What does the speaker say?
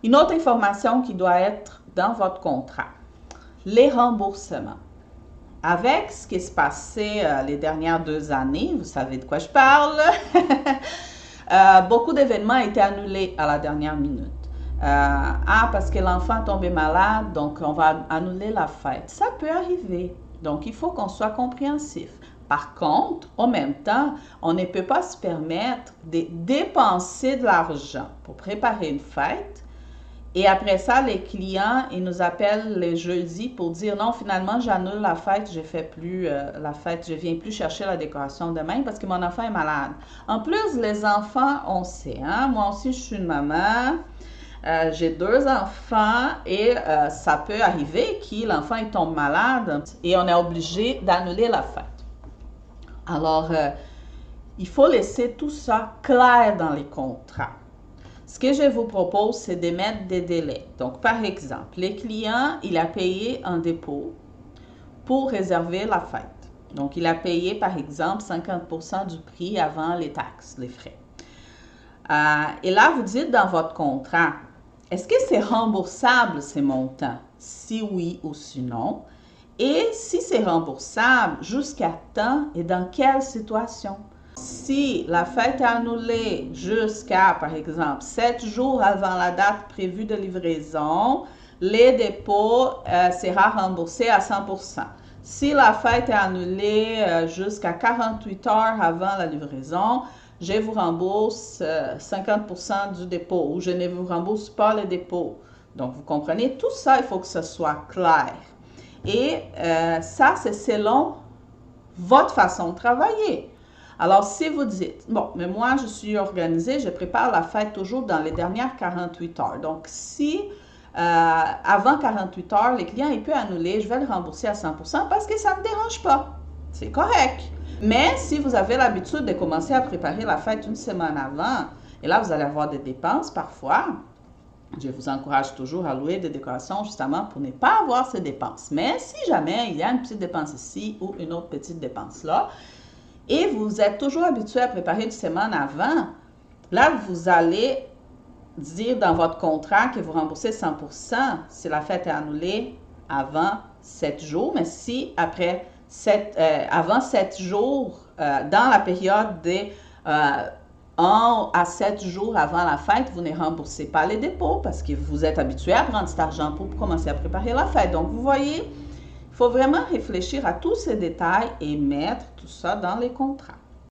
Une autre information qui doit être dans votre contrat, les remboursements. Avec ce qui s'est passé les dernières 2 années, vous savez de quoi je parle, beaucoup d'événements ont été annulés à la dernière minute. Parce que l'enfant est tombé malade, donc on va annuler la fête. Ça peut arriver. Donc, il faut qu'on soit compréhensif. Par contre, en même temps, on ne peut pas se permettre de dépenser de l'argent pour préparer une fête. Et après ça, les clients, ils nous appellent les jeudis pour dire non, finalement, j'annule la fête, je fais plus la fête, je viens plus chercher la décoration demain parce que mon enfant est malade. En plus, les enfants, on sait, hein, moi aussi, je suis une maman. J'ai 2 enfants et ça peut arriver que l'enfant tombe malade et on est obligé d'annuler la fête. Alors, il faut laisser tout ça clair dans les contrats. Ce que je vous propose, c'est de mettre des délais. Donc, par exemple, les clients, il a payé un dépôt pour réserver la fête. Donc, il a payé, par exemple, 50% du prix avant les taxes, les frais. Et là, vous dites dans votre contrat, est-ce que c'est remboursable ces montants? Si oui ou si non. Et si c'est remboursable, jusqu'à temps et dans quelle situation? Si la fête est annulée jusqu'à, par exemple, 7 jours avant la date prévue de livraison, les dépôts sera remboursé à 100%. Si la fête est annulée jusqu'à 48 heures avant la livraison, je vous rembourse 50% du dépôt ou je ne vous rembourse pas le dépôt. Donc, vous comprenez, tout ça, il faut que ce soit clair. Et ça, c'est selon votre façon de travailler. Alors, si vous dites, bon, mais moi, je suis organisée, je prépare la fête toujours dans les dernières 48 heures. Donc, si avant 48 heures, les clients, il peut annuler, je vais le rembourser à 100% parce que ça ne me dérange pas. C'est correct. Mais si vous avez l'habitude de commencer à préparer la fête une semaine avant, et là, vous allez avoir des dépenses parfois, je vous encourage toujours à louer des décorations justement pour ne pas avoir ces dépenses. Mais si jamais il y a une petite dépense ici ou une autre petite dépense là, et vous êtes toujours habitué à préparer une semaine avant, là, vous allez dire dans votre contrat que vous remboursez 100% si la fête est annulée avant 7 jours, mais si avant 7 jours, dans la période de 1 à 7 jours avant la fête, vous ne remboursez pas les dépôts parce que vous êtes habitué à prendre cet argent pour commencer à préparer la fête. Donc, vous voyez, il faut vraiment réfléchir à tous ces détails et mettre tout ça dans les contrats.